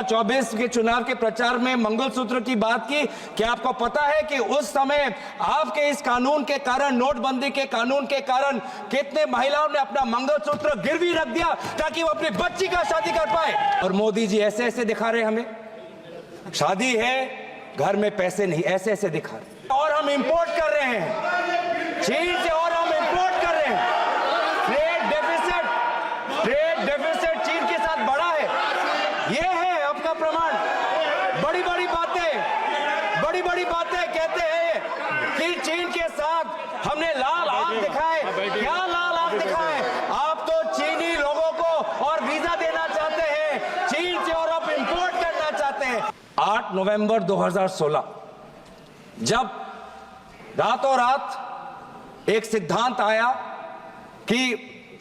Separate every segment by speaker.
Speaker 1: 2024 के चुनाव के प्रचार में मंगलसूत्र की बात की। क्या आपको पता है कि उस समय आपके इस कानून के कारण, नोटबंदी के कानून के कारण, कितने महिलाओं ने अपना मंगलसूत्र गिरवी रख दिया ताकि वो अपनी बच्ची का शादी कर पाए। और मोदी जी ऐसे ऐसे दिखा रहे हमें, शादी है घर में पैसे नहीं, ऐसे ऐसे दिखा रहे। और हम इंपोर्ट कर रहे हैं चीन से, और हम इंपोर्ट कर रहे हैं। ट्रेड डेफिसिट चीन के साथ बढ़ा है। ये है आपका प्रमाण। बड़ी बड़ी बातें कहते हैं कि चीन के साथ हमने लाल आंख दिखाए। क्या लाल आंख दिखाए? आप तो चीनी लोगों को और वीजा देना चाहते हैं चीन से, और आप इंपोर्ट करना चाहते हैं। 8 नवंबर 2016 जब रातों रात एक सिद्धांत आया कि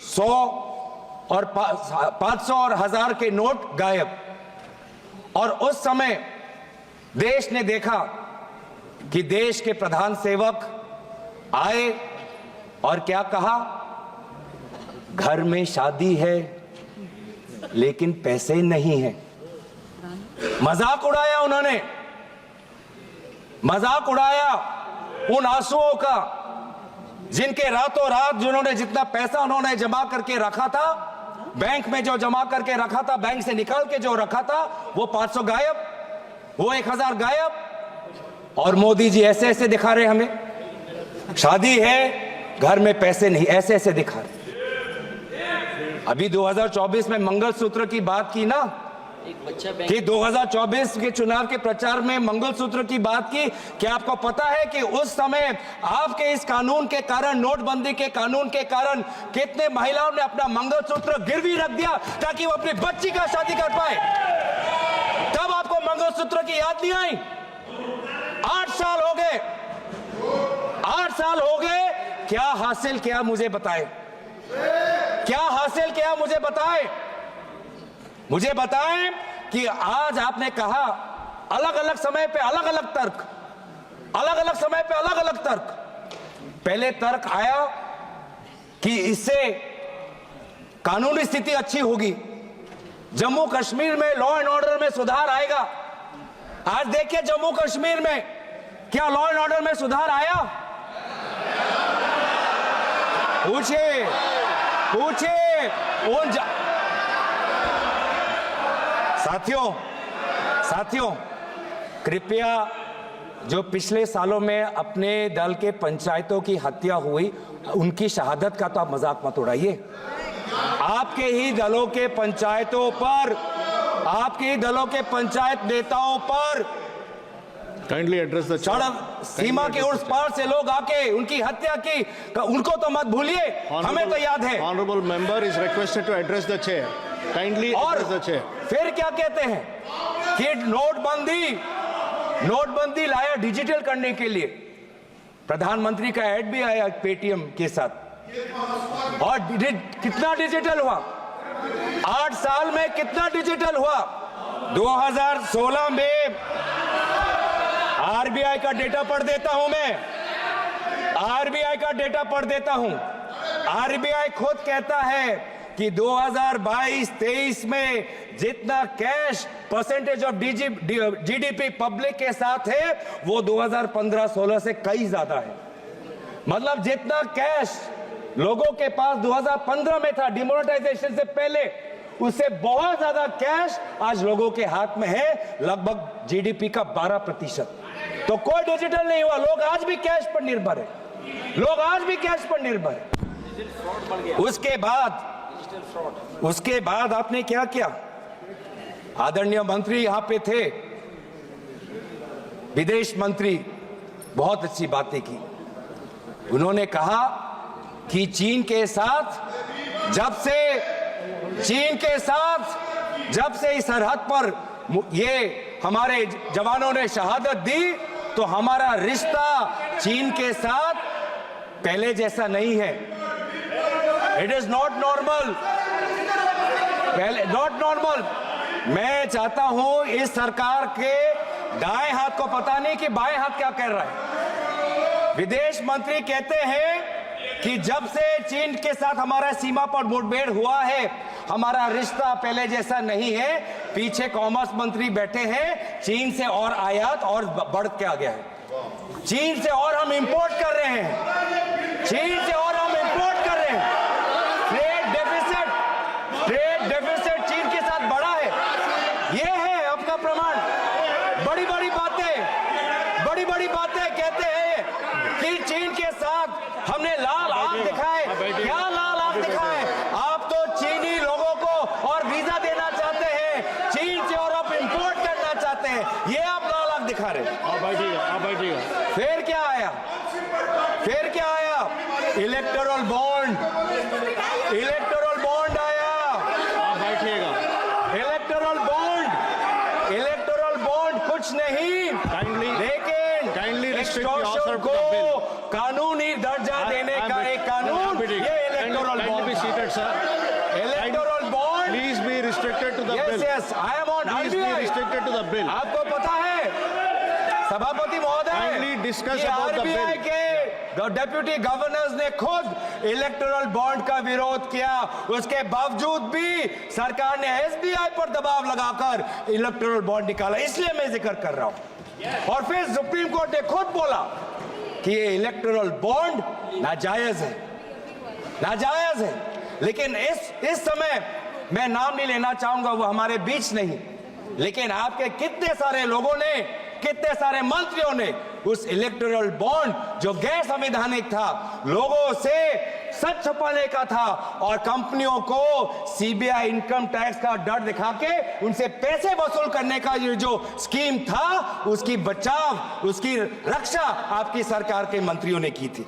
Speaker 1: 100 और 500 और 1000 के नोट गायब, और उस समय देश ने देखा कि देश के प्रधान सेवक आए और क्या कहा, घर में शादी है लेकिन पैसे नहीं है। मजाक उड़ाया उन्होंने, मजाक उड़ाया उन आंसुओं का जिनके रातों रात जिन्होंने जितना पैसा उन्होंने जमा करके रखा था, बैंक में जो जमा करके रखा था, बैंक से निकाल के जो रखा था, वो 500 गायब, वो 1000 गायब। और मोदी जी ऐसे ऐसे दिखा रहे हमें, शादी है घर में पैसे नहीं, ऐसे ऐसे दिखा रहे। अभी 2024 में मंगलसूत्र की बात की ना, कि 2024 के चुनाव के प्रचार में मंगलसूत्र की बात की। क्या आपको पता है कि उस समय आपके इस कानून के कारण, नोटबंदी के कानून के कारण, कितने महिलाओं ने अपना मंगलसूत्र गिरवी रख दिया ताकि वो अपनी बच्ची का शादी कर पाए? तब आपको मंगलसूत्र की याद नहीं आई? 8 साल हो गए, 8 साल हो गए। क्या हासिल किया मुझे बताए, क्या हासिल किया मुझे बताए। मुझे बताएं कि आज आपने कहा अलग अलग समय पे अलग अलग तर्क, अलग अलग समय पे अलग अलग तर्क। पहले तर्क आया कि इससे कानूनी स्थिति अच्छी होगी, जम्मू कश्मीर में लॉ एंड ऑर्डर में सुधार आएगा। आज देखिए जम्मू कश्मीर में क्या लॉ एंड ऑर्डर में सुधार आया? पूछिए उन साथियों कृपया जो पिछले सालों में अपने दल के पंचायतों की हत्या हुई, उनकी शहादत का तो आप मजाक मत उड़ाइए। आपके ही दलों के पंचायतों पर, आपके ही दलों के पंचायत नेताओं पर
Speaker 2: काइंडली एड्रेस द
Speaker 1: सड़क सीमा के उस पार से लोग आके उनकी हत्या की, उनको तो मत भूलिए, हमें तो याद है।
Speaker 2: Honourable member is requested to address the chair, kindly address the chair.
Speaker 1: फिर क्या कहते हैं कि नोटबंदी लाया डिजिटल करने के लिए। प्रधानमंत्री का ऐड भी आया पेटीएम के साथ, और कितना डिजिटल हुआ? 8 साल में कितना डिजिटल हुआ? 2016 में आरबीआई का डेटा पढ़ देता हूं मैं, आरबीआई का डेटा पढ़ देता हूं। आरबीआई खुद कहता है कि 2022-23 में जितना cash percentage of GDP public के साथ है, वो 2015-16 से कई ज्यादा है। मतलब जितना कैश लोगों के पास 2015 में था, डिमोनेटाइजेशन से पहले, उससे बहुत ज्यादा कैश आज लोगों के हाथ में है, लगभग जीडीपी का 12%। तो कोई डिजिटल नहीं हुआ, लोग आज भी कैश पर निर्भर है, लोग आज भी कैश पर निर्भर है। उसके बाद आपने क्या किया? आदरणीय मंत्री यहां पे थे, विदेश मंत्री, बहुत अच्छी बातें की। उन्होंने कहा कि चीन के साथ जब से इस सरहद पर ये हमारे जवानों ने शहादत दी, तो हमारा रिश्ता चीन के साथ पहले जैसा नहीं है। It is not normal, not normal. मैं चाहता हूं इस सरकार के दाएं हाथ को पता नहीं कि बाएं हाथ क्या कह रहा है। विदेश मंत्री कहते हैं कि जब से चीन के साथ हमारा सीमा पर मुठभेड़ हुआ है, हमारा रिश्ता पहले जैसा नहीं है। पीछे कॉमर्स मंत्री बैठे हैं, चीन से और आयात और बढ़ के आ गया है। चीन से और हम इंपोर्ट कर रहे हैं, चीन से और हम इंपोर्ट कर रहे हैं। ट्रेड डेफिसिट चीन के साथ बढ़ा है। ये है आपका प्रमाण। बड़ी बड़ी बातें कहते हैं कि चीन के साथ हमने लाल आंख दिखाए। क्या लाल आंख दिखाए? आप तो चीनी लोगों को और वीजा देना चाहते हैं, चीन से और आप इंपोर्ट करना चाहते हैं, ये आप लाल आंख दिखा रहे हैं।
Speaker 2: आप बैठिएगा।
Speaker 1: फिर क्या आया? इलेक्टोरल बॉन्ड आया।
Speaker 2: आप बैठिएगा।
Speaker 1: इलेक्टोरल बॉन्ड कुछ नहीं, लेकिन एक्सटॉर्शन को कानूनी दर्जा देने का एक कानून, ये electoral bond. Electoral bond
Speaker 2: Please be restricted to the bill.
Speaker 1: Yes, I am on
Speaker 2: Please be restricted to the bill.
Speaker 1: आपको पता है सभापति महोदय,
Speaker 2: Kindly discuss about the
Speaker 1: RBI
Speaker 2: bill.
Speaker 1: के डेप्यूटी गवर्नर्स ने खुद इलेक्टोरल बॉन्ड का विरोध किया। उसके बावजूद भी सरकार ने SBI पर दबाव लगाकर इलेक्टोरल बॉन्ड निकाला। इसलिए मैं जिक्र कर रहा हूं। और फिर सुप्रीम कोर्ट ने खुद बोला कि ये इलेक्टोरल बॉन्ड नाजायज है। लेकिन इस समय मैं नाम नहीं लेना चाहूंगा, वो हमारे बीच नहीं, लेकिन आपके कितने सारे लोगों ने, कितने सारे मंत्रियों ने उस इलेक्टोरल बॉन्ड जो गैर संवैधानिक था, लोगों से सच छुपाने का था और कंपनियों को CBI इनकम टैक्स का डर दिखा के उनसे पैसे वसूल करने का ये जो स्कीम था, उसकी बचाव, उसकी रक्षा आपकी सरकार के मंत्रियों ने की थी।